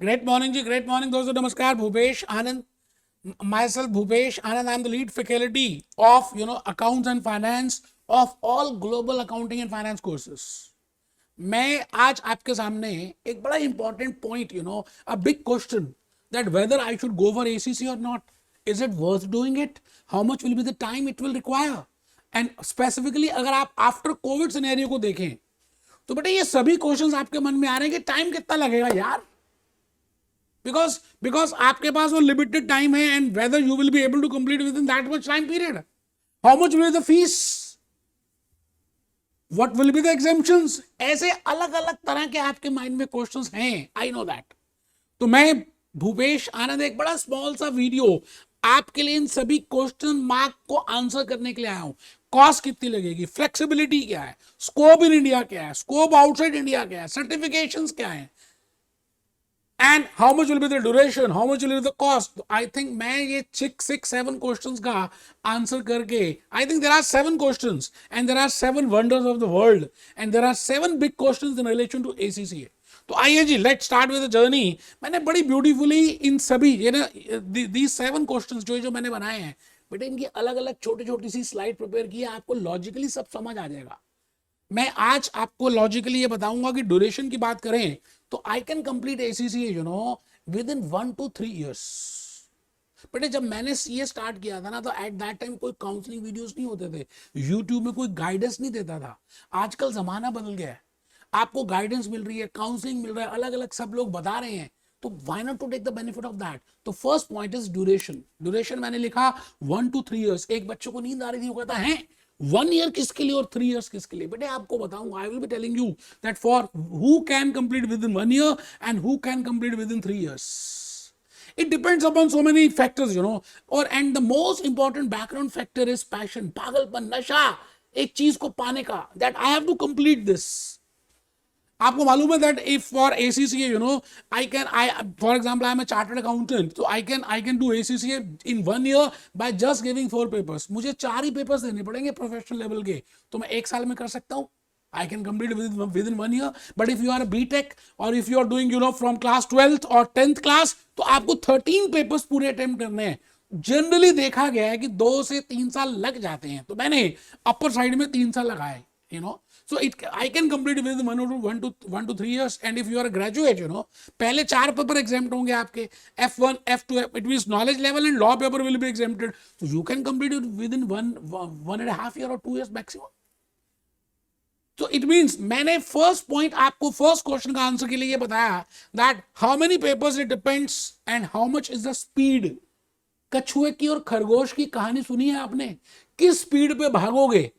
Great morning, ji. Great morning, दोस्तों. नमस्कार. Bhupesh Anand, myself Bhupesh Anand. I'm the lead faculty of accounts and finance of all global accounting and finance courses. मैं आज आपके सामने एक बड़ा important point, a big question that whether I should go for ACC or not. Is it worth doing it? How much will be the time it will require? And specifically अगर आप after COVID scenario को देखें तो बेटा ये सभी questions आपके मन में आ रहे हैं कि टाइम कितना लगेगा यार, बिकॉज आपके पास वो लिमिटेड टाइम है and whether you will be able to complete within that much time period. How much will the fees, what will be the exemptions, ऐसे अलग अलग तरह के आपके माइंड में क्वेश्चंस हैं. I know that. तो मैं भूपेश आनंद एक बड़ा स्मॉल सा वीडियो आपके लिए इन सभी क्वेश्चन मार्क को आंसर करने के लिए आया हूं. कॉस्ट कितनी लगेगी, फ्लेक्सिबिलिटी क्या है, स्कोप इन इंडिया क्या है, स्कोप आउटसाइड इंडिया क्या है, सर्टिफिकेशंस क्या है, and how much will be the duration, how much will be the cost. I think मैं ये 6-7 क्वेश्चंस का आंसर करके, I think there are 7 questions and there are 7 wonders of the world and there are 7 big questions in relation to ACCA. तो आइए जी, let start with the journey. मैंने बड़ी beautifully इन सभी these 7 क्वेश्चंस जो मैंने बनाए हैं बेटे, इनकी अलग अलग छोटी छोटी सी स्लाइड प्रिपेयर की है. आपको लॉजिकली सब समझ आ जाएगा. मैं आज आपको लॉजिकली ये बताऊंगा कि ड्यूरेशन की बात करें तो I can complete ACCA with in 1 to 3 years. बेटे जब मैंने CA स्टार्ट किया था ना तो एट दैट टाइम कोई काउंसलिंग वीडियोस नहीं होते थे, यूट्यूब में कोई गाइडेंस नहीं देता था. आजकल जमाना बदल गया है, आपको गाइडेंस मिल रही है, काउंसलिंग मिल रहा है, अलग अलग सब लोग बता रहे हैं. तो why not to take the benefit of that? तो first point is duration. Duration मैंने लिखा 1 to 3 years. एक बच्चे को नींद आ रही थी, वो कहता है 1 year किसके लिए और 3 years किसके लिए. बेटे आपको बताऊंगा, I will be telling you that for who can complete within 1 year and who can complete with in 3 years. It depends upon so many factors, और and the most important background factor is passion, पागलपन, नशा एक चीज को पाने का, that I have to complete this. आपको मालूम है that if for ACCA for example I am a chartered accountant, तो I can do ACCA in 1 year by just giving 4 papers. मुझे 4 ही पेपर्स देने पड़ेंगे प्रोफेशनल लेवल के, तो मैं 1 साल में कर सकता हूं. I can complete within 1 year. But if you are a BTech or if you are doing from class 12th or 10th class, तो आपको 13 पेपर्स पूरे अटेम्प्ट करने हैं. जनरली देखा गया है कि 2 से 3 साल लग जाते हैं, तो मैंने अपर साइड में 3 साल लगाए. So I can complete within 1 to 3 years. And if you are a graduate, पहले 4 पेपर exempt होंगे आपके, F1, F2, it means knowledge level and law paper will be exempted. So you can complete it within 1.5 year or 2 years maximum. So it means मैंने first point आपको first question का answer के लिए ये बताया that how many papers it depends and how much is the speed. कछुए की और खरगोश की कहानी सुनी है आपने, किस स्पीड पे भागोगे,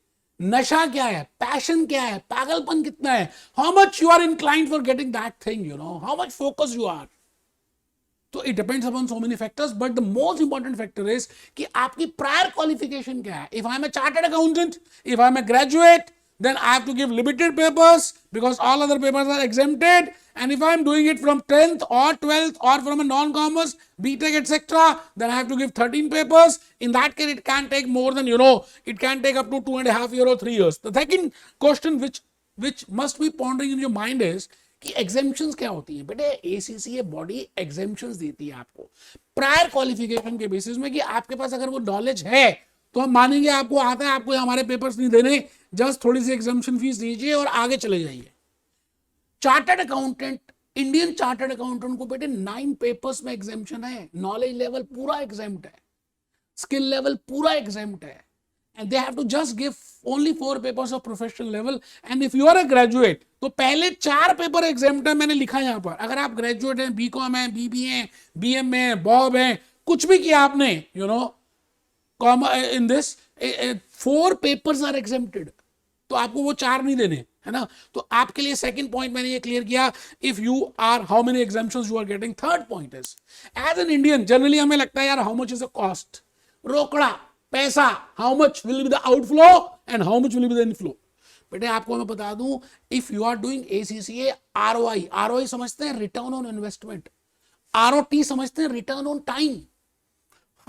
नशा क्या है, पैशन क्या है, पागलपन कितना है, how much you are inclined for getting that thing, how much focus you are. तो it depends upon so many factors, but the most important factor is कि आपकी प्रायर क्वालिफिकेशन क्या है. If I am a chartered accountant, if I am a graduate, then I have to give limited papers because all other papers are exempted. And if I am doing it from 10th or 12th or from a non-commerce, BTech, etc., then I have to give 13 papers. In that case, it can take more than, it can take up to 2.5 years or 3 years. The second question which must be pondering in your mind is कि exemptions क्या होती है. बेटे ACCA body exemptions देती है आपको prior qualification के basis में, कि आपके पास अगर वो नॉलेज है तो हम मानेंगे आपको आता है, आपको हमारे पेपर्स नहीं देने, जस्ट थोड़ी सी एग्जामिनेशन फीस दीजिए और आगे चले जाइए. Chartered accountant, Indian chartered accountant को बेटे 9 पेपर्स में एग्जामिनेशन है. नॉलेज लेवल पूरा एग्जाम्प्ट है, स्किल लेवल पूरा एग्जाम्प्ट है, and they have to just give only 4 papers of professional level. And if you are a graduate तो पहले 4 पेपर एग्जाम्प्ट है. मैंने लिखा यहाँ पर, अगर आप ग्रेजुएट हैं, BCom है, BBA है, BM है, बॉब है, कुछ भी किया आपने, in this 4 papers are exempted, तो आपको वो 4 नहीं देने, है ना. तो आपके लिए सेकंड पॉइंट मैंने ये क्लियर किया, if you are how many exemptions you are getting. Third point is as an Indian generally हमें लगता है यार how much is the cost, रोकड़ा पैसा, how much will be the outflow and how much will be the inflow. बेटे आपको मैं बता दूं, if you are doing ACCA, ROI समझते हैं, रिटर्न ऑन इन्वेस्टमेंट, ROT समझते हैं, रिटर्न ऑन टाइम.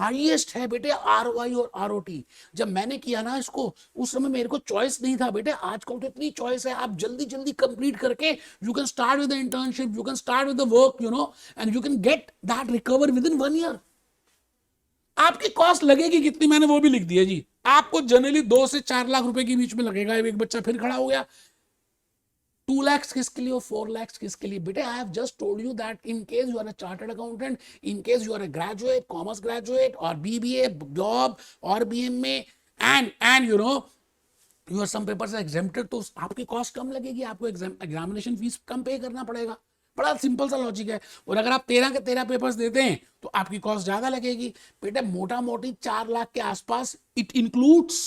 हाईएस्ट है बेटे ROI और ROT। जब मैंने किया ना इसको, उस समय मेरे को चॉइस नहीं था बेटे, आजकल तो इतनी चॉइस है, आप जल्दी जल्दी कंप्लीट करके you can start with the internship, you can start with the work, and you can get that recover with in 1 year. आपकी कॉस्ट लगेगी कितनी, मैंने वो भी लिख दिया जी। आपको जनरली 2 से 4 लाख रुपए के बीच में लगेगा। एक बच्चा फिर खड़ा हो गया, 2 lakhs किसके लिए और 4 lakhs किसके लिए बेटे? I have just told you that in case you are a chartered accountant, in case you are a graduate, commerce graduate और BBA जॉब और BMA and you are some papers exempted, तो आपकी cost कम लगेगी, आपको examination fees कम पे करना पड़ेगा। बड़ा सिंपल सा लॉजिक है। और अगर आप 13 के 13 पेपर्स देते हैं तो आपकी कॉस्ट ज्यादा लगेगी बेटे, मोटा मोटी 4 लाख के आसपास। It includes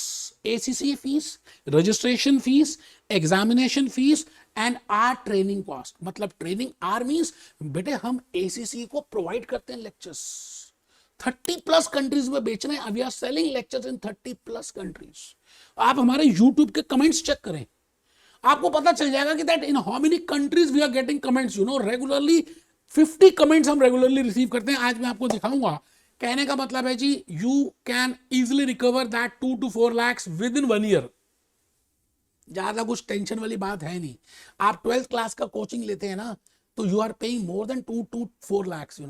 ACCA fees, registration fees, examination fees and our training cost. मतलब ट्रेनिंग आर मींस बेटे हम ACCA को प्रोवाइड करते हैं लेक्चर्स 30+ कंट्रीज में बेच रहे हैं। We are selling lectures in 30+ countries. आप हमारे YouTube के कमेंट्स चेक करें, आपको पता चल जाएगा कि that in how many countries we are getting comments, regularly 50 comments हम रेगुलरली रिसीव करते हैं। आज मैं आपको दिखाऊंगा। कहने का मतलब है जी, you can easily recover that 2 to 4 lakhs within 1 year. ज्यादा कुछ टेंशन वाली बात है नहीं। आप 12th क्लास का कोचिंग लेते हैं ना, तो you are paying more than 2 to 4 lakhs,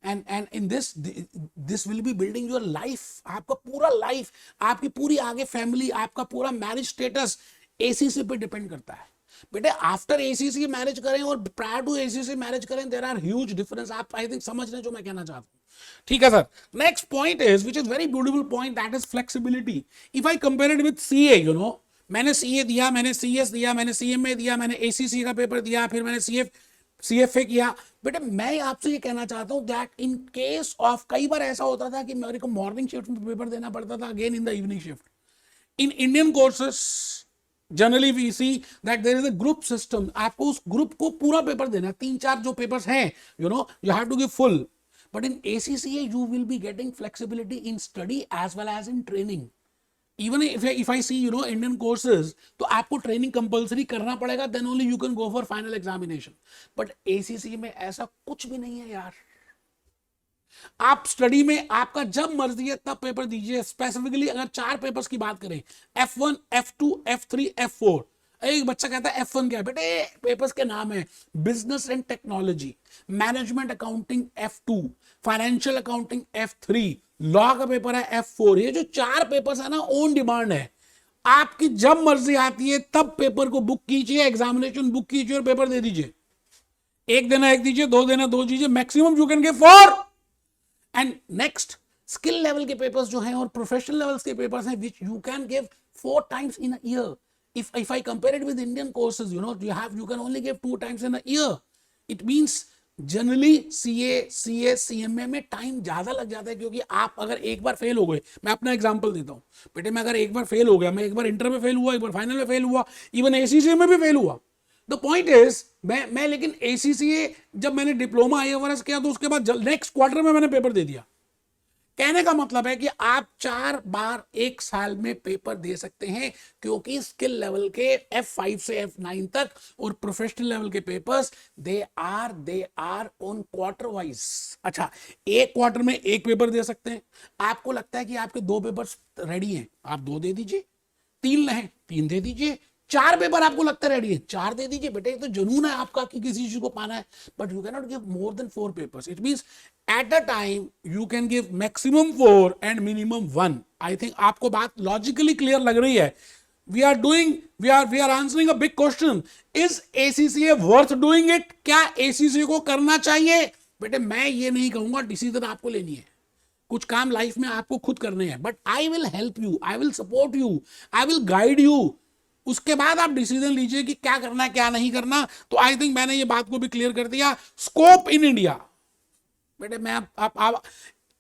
and in this will be building your life. आपका पूरा लाइफ, आपकी पूरी आगे फैमिली, आपका पूरा मैरिज स्टेटस ACCA पे डिपेंड करता है बेटे। आफ्टर ACCA मैरिज करें और प्रायर टू ACCA मैरिज करें, देयर आर ह्यूज डिफरेंस। आप आई थिंक समझ रहे हैं जो मैं कहना चाहता हूं, ठीक है sir. Next point is which is very beautiful point, that is flexibility. If I compare it with CA, मैंने CA दिया, मैंने CS दिया, मैंने CMA दिया, मैंने ACCA का पेपर दिया, फिर मैंने CFA किया बेटे। मैं आपसे ये कहना चाहता हूं दैट इन केस ऑफ, कई बार ऐसा होता था कि मेरे को मॉर्निंग शिफ्ट में पेपर देना पड़ता था, again in the evening shift. In Indian courses generally we see that there is a group system. आपको उस ग्रुप को पूरा पेपर देना, 3-4 जो पेपर्स हैं, you have to give full. But in ACCA you will be getting flexibility in study as well as in training. Even if I see Indian courses, तो आपको training compulsory करना पड़ेगा, then only you can go for final examination. But ACCA में ऐसा कुछ भी नहीं है यार। आप स्टडी में आपका जब मर्जी है तब पेपर दीजिए। स्पेसिफिकली अगर 4 पेपर्स की बात करें, F1, F2, F3, F4। एक बच्चा कहता है F1 क्या है बेटे? पेपर्स के नाम है business and technology, management accounting F2, financial accounting F3, law का पेपर है F4। ये जो 4 पेपर्स है ना, ऑन डिमांड है। आपकी जब मर्जी आती है तब पेपर को बुक कीजिए, एग्जामिनेशन बुक कीजिए और पेपर दे दीजिए। 1 देना 1 दीजिए, 2 देना 2 दीजिए, maximum you can give 4। And next skill level के पेपर्स जो हैं और प्रोफेशनल लेवल्स के पेपर्स हैं, which you can give 4 times in a year. If I compare it with Indian courses, you can only give 2 times in a year. It means generally CA CMA में time ज्यादा लग जाता है, क्योंकि आप अगर एक बार फेल हो गए, मैं अपना एग्जांपल देता हूं बेटे, मैं अगर एक बार फेल हो गया, मैं एक बार इंटर में फेल हुआ, एक बार फाइनल में फेल हुआ, इवन ACCA में भी फेल हुआ। द पॉइंट इज मैं लेकिन ACCA जब मैंने डिप्लोमा IFRS किया तो उसके बाद नेक्स्ट क्वार्टर में मैंने पेपर दे दिया। कहने का मतलब है कि आप 4 बार 1 साल में पेपर दे सकते हैं, क्योंकि स्किल लेवल के F5 से F9 तक और प्रोफेशनल लेवल के papers they are on quarter wise. अच्छा, एक क्वार्टर में एक पेपर दे सकते हैं। आपको लगता है कि आपके 2 पेपर्स रेडी हैं, आप 2 दे दीजिए। 3 हैं, 3 दे दीजिए। 4 पेपर आपको लगता है रेडी है, 4 दे दीजिए बेटे। तो जुनून है आपका कि किसी चीज को पाना है, but you can not give more than 4 papers. It means at a time you can give maximum 4 and minimum 1। I think आपको बात लॉजिकली क्लियर लग रही है। We are answering a big question, is ACCA worth doing it? क्या ACCA को करना चाहिए? बेटे मैं ये नहीं कहूंगा, डिसीजन आपको लेनी है। कुछ काम लाइफ में आपको खुद करने हैं, but I will help you, I will support you, I will guide you. उसके बाद आप डिसीजन लीजिए कि क्या करना है क्या नहीं करना। तो आई थिंक मैंने ये बात को भी क्लियर कर दिया। स्कोप इन इंडिया बेटे, मैं आप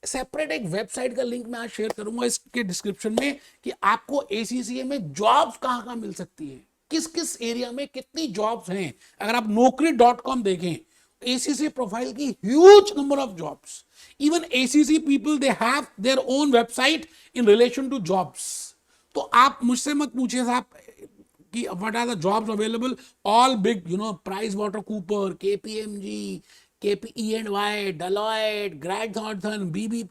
सेपरेट एक वेबसाइट का लिंक मैं आज शेयर करूंगा इसके डिस्क्रिप्शन में, कि आपको ACCA में जॉब्स कहां कहां मिल सकती है, किस किस एरिया में कितनी जॉब्स हैं। अगर आप naukri.com देखें, ACCA प्रोफाइल की huge number of jobs. Even ACCA people they have their own website in relation to jobs. तो आप मुझसे मत पूछिए साहब कि what are the jobs available, all big, PricewaterhouseCoopers, KPMG, KPE&Y, Deloitte, Grant Thornton, BB,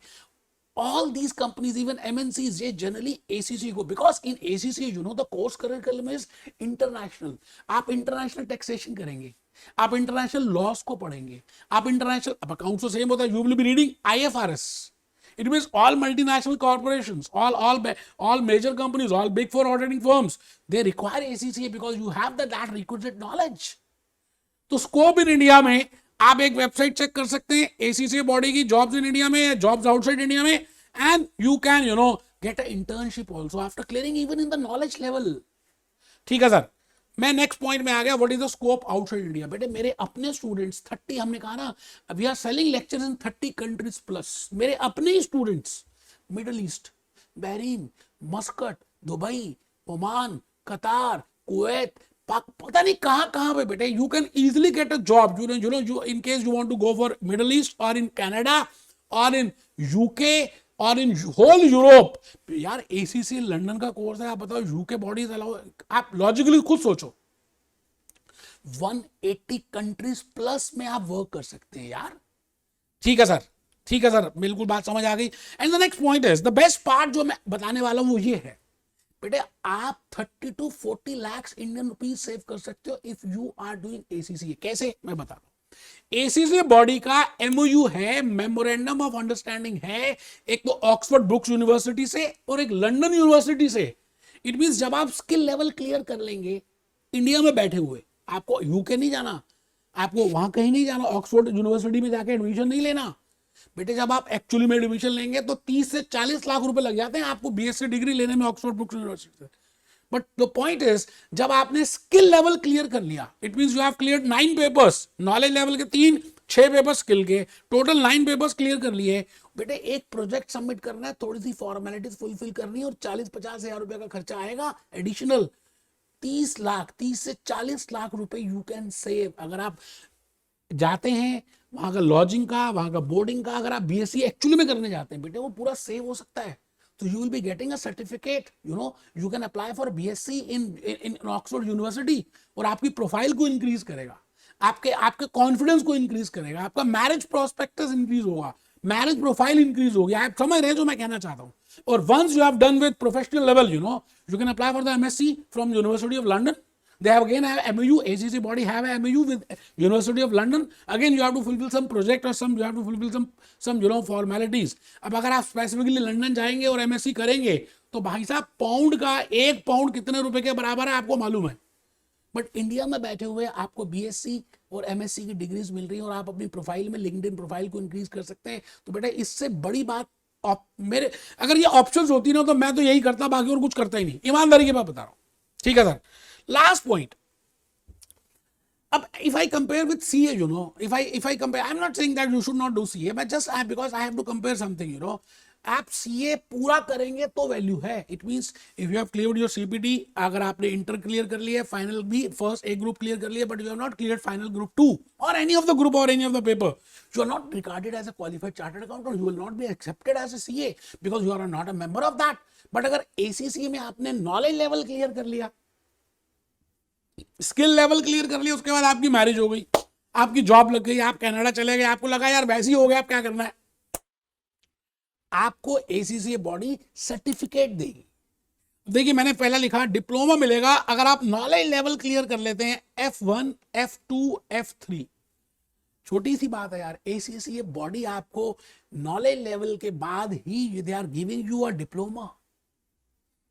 all these companies, even MNCs, they generally ACCA go, because in ACCA you know the course curriculum is international. आप international taxation करेंगे, आप international laws को पढ़ेंगे, आप international, अब accounts तो same होता है, you will be reading IFRS. It means all multinational corporations, all major companies, all big four auditing firms, they require ACCA because you have that requisite knowledge. तो scope in India में आप एक website check कर सकते हैं ACCA body की, jobs in India में, jobs outside India में, and you can get a internship also after clearing even in the knowledge level. ठीक है सर, मैं नेक्स्ट पॉइंट में आ गया. What is the scope outside India? बेटे मेरे अपने स्टूडेंट्स 30, हमने कहा ना we are selling lectures in 30 countries plus. मेरे अपने ही students Middle East, Bahrain, Muscat, Dubai, Oman, Qatar, Kuwait, पता नहीं कहां पे बेटे. You can easily get a job you in case you want to go for Middle East और in Canada और इन यूके और इन होल यूरोप. यार ACC London का कोर्स है, आप बताओ यूके बॉडीज अलाउ. आप लॉजिकली खुद सोचो 180 कंट्रीज प्लस में आप वर्क कर सकते हैं यार. ठीक है सर, ठीक है सर, बिल्कुल बात समझ आ गई. And the next point is the best part जो मैं बताने वाला हूं वो ये है बेटे, आप 30 to 40 lakh Indian rupees save कर सकते हो if you are doing ACC. कैसे मैं बता रहा हूं. एसीसी बॉडी का एमओयू है, मेमोरेंडम ऑफ अंडरस्टैंडिंग है, एक तो ऑक्सफोर्ड ब्रुक्स यूनिवर्सिटी से और एक लंदन यूनिवर्सिटी से. इट मींस जब आप स्किल लेवल क्लियर कर लेंगे इंडिया में बैठे हुए, आपको यूके नहीं जाना, आपको वहां कहीं नहीं जाना, ऑक्सफोर्ड यूनिवर्सिटी में जाके एडमिशन नहीं लेना बेटे. जब आप एक्चुअली में एडमिशन लेंगे तो 30 से 40 लाख रुपए लग जाते हैं आपको बीएससी डिग्री लेने में ऑक्सफोर्ड ब्रुक्स यूनिवर्सिटी से. बट द पॉइंट इज जब आपने स्किल लेवल क्लियर कर लिया, it means you have clear 9 papers, knowledge level के 6 पेपर स्किल के, टोटल 9 पेपर्स क्लियर कर लिए बेटे. एक प्रोजेक्ट सबमिट करना है, थोड़ी सी फॉर्मेलिटीज फुलफिल करनी है और 40-50 हजार रुपए का खर्चा आएगा एडिशनल. 30 से 40 लाख रुपए यू कैन सेव अगर आप जाते हैं. वहां का लॉजिंग का, वहां का बोर्डिंग का, अगर आप बीएससी एक्चुअली में करने जाते हैं बेटे वो पूरा सेव हो सकता है. तो you will be getting a certificate, you can apply for BSc in Oxford university और आपकी प्रोफाइल को इंक्रीज करेगा, आपके कॉन्फिडेंस को इंक्रीज करेगा, आपका मैरिज प्रोस्पेक्टस इंक्रीज होगा, मैरिज प्रोफाइल इंक्रीज होगी. आप समझ रहे हैं जो मैं कहना चाहता हूं. और once you have done with professional level, you can apply for the MSc from University of London. They have again have MOU, ACC body have a MOU with University of London. Again you have to fulfill some project or you have to fulfill some formalities. अब अगर आप specifically London जाएंगे और MSc करेंगे तो भाई साहब pound का 1 पाउंड कितने रुपए के बराबर है आपको मालूम है. बट इंडिया में बैठे हुए आपको बीएससी और एमएससी की डिग्रीज मिल रही है और आप अपनी प्रोफाइल में लिंक्डइन प्रोफाइल को इंक्रीज कर सकते हैं. तो बेटा इससे बड़ी बात मेरे अगर ये ऑप्शंस होती ना तो मैं तो यही करता, बाकी और कुछ करता ही नहीं, ईमानदारी के बात बता रहा हूं. ठीक है सर. Last point. अब if I compare with CA, if I compare, I'm not saying that you should not do CA, but just because I have to compare something, आप CA पूरा करेंगे तो वैल्यू है. It means if you have cleared your CPT, अगर आपने inter clear कर लिया, final भी फर्स्ट ए ग्रुप क्लियर कर लिया, but you have not cleared final group 2 और एनी ऑफ द ग्रुप और any of the paper, you are not regarded as a qualified chartered accountant, you will not be accepted as a CA because you are not a member of that. But अगर ACCA में आपने knowledge level clear कर लिया, skill level clear कर लिया, उसके बाद आपकी मैरिज हो गई, आपकी जॉब लग गई, आप कनाडा चले गए, आपको लगा यार वैसे ही हो गया, आप क्या करना है, आपको ACCA बॉडी सर्टिफिकेट देगी. देखिए मैंने पहला लिखा डिप्लोमा मिलेगा अगर आप नॉलेज लेवल क्लियर कर लेते हैं F1, F2, F3. छोटी सी बात है यार, ACCA बॉडी आपको नॉलेज लेवल के बाद ही they are giving you a diploma.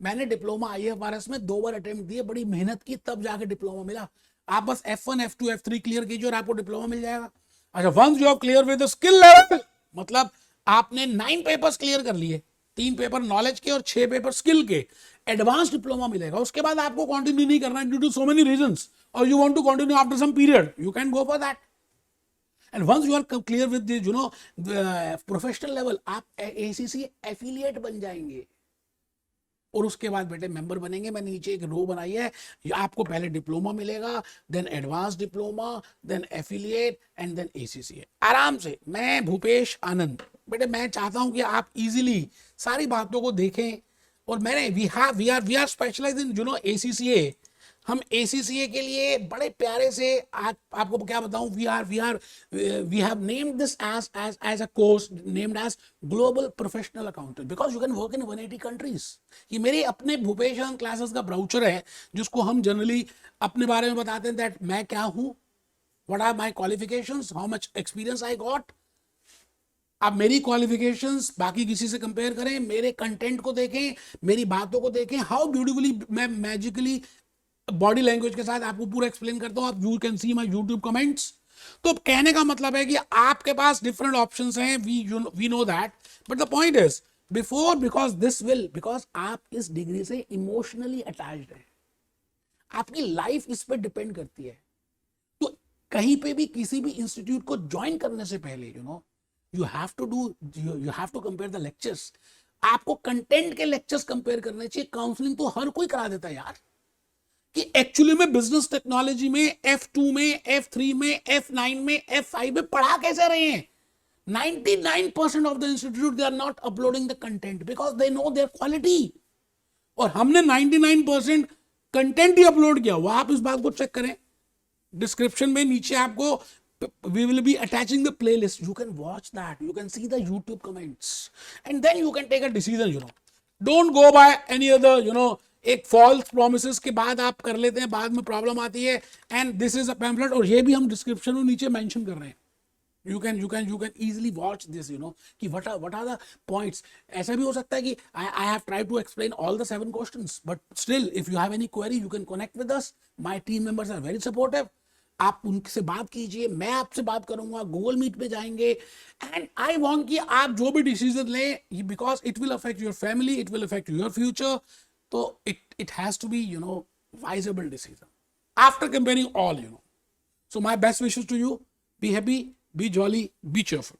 मैंने डिप्लोमा IFRS में 2 बार अटेम्प्ट दिए, बड़ी मेहनत की, तब जाके डिप्लोमा मिला. आप बस F1, F2, F3 क्लियर कीजिए और आपको डिप्लोमा मिल जाएगा. अच्छा, once you have clear with the skill level, मतलब आपने 9 पेपर्स क्लियर कर लिए, 3 पेपर नॉलेज के और 6 पेपर स्किल के, एडवांस डिप्लोमा मिलेगा. उसके बाद आपको कंटिन्यू नहीं करना due to so many reasons और you want to continue after some period, you can go for that. And once you are clear with professional level, आप ACCA एफिलिएट बन जाएंगे और उसके बाद बेटे मेंबर बनेंगे. मैंने नीचे एक रो बनाई है, आपको पहले डिप्लोमा मिलेगा, then advance diploma, then affiliate and then ACCA. आराम से. मैं भूपेश आनंद बेटे, मैं चाहता हूं कि आप इजीली सारी बातों को देखें. और मैंने we are specialized in ACCA. हम ACCA के लिए बड़े प्यारे से आपको क्या बताऊं, we have named this as a course named as global professional accountant because you can work in 180 countries. ये मेरे अपने भूपेश आनंद क्लासेस का ब्राउचर है जिसको हम जनरली अपने बारे में बताते हैं दैट मैं क्या हूं, what are my qualifications, how much experience I got. आप मेरी क्वालिफिकेशंस बाकी किसी से कंपेयर करें, मेरे कंटेंट को देखें, मेरी बातों को देखें, हाउ ब्यूटीफुली मैं मैजिकली बॉडी लैंग्वेज के साथ आपको पूरा एक्सप्लेन करता हूं। आप you can see my YouTube comments. तो कहने का मतलब है कि आपके पास डिफरेंट ऑप्शंस हैं, we know that, but the point is before because आप इस डिग्री से इमोशनली अटैच्ड हैं, आपकी लाइफ इस पर डिपेंड करती है। तो कहीं पे भी किसी भी इंस्टीट्यूट को ज्वाइन करने से पहले you have to compare the lectures. आपको कंटेंट के लेक्चर्स कंपेयर करने चाहिए। काउंसलिंग तो हर कोई करा देता है यार, कि एक्चुअली में बिजनेस टेक्नोलॉजी में F2 में, F3 में, F9 में, F5 में पढ़ा कैसे रहे हैं। 99% of the institute they are not uploading the content because they know their quality. और हमने 99% कंटेंट ही अपलोड किया हुआ। आप इस बात को चेक करें, डिस्क्रिप्शन में नीचे आपको we will be attaching the playlist, you can watch that, you can see the YouTube comments and then you can take a decision। don't go by any other एक फॉल्स प्रोमिसेस के बाद आप कर लेते हैं, बाद में प्रॉब्लम आती है। And this is a pamphlet, और ये भी हम डिस्क्रिप्शन में नीचे मेंशन कर रहे हैं। you can easily watch this, कि what are the points। ऐसा भी हो सकता है कि I have tried to explain all the 7 questions, but still if you have any query you can connect with us, my team members are very supportive। आप उनसे बात कीजिए, मैं आपसे बात करूंगा, गूगल मीट पे जाएंगे। एंड आई वांट कि आप जो भी डिसीजन लें, because it will affect your family, it will affect your future. तो it has to be viable decision after comparing all। So my best wishes to you, be happy, be jolly, be cheerful।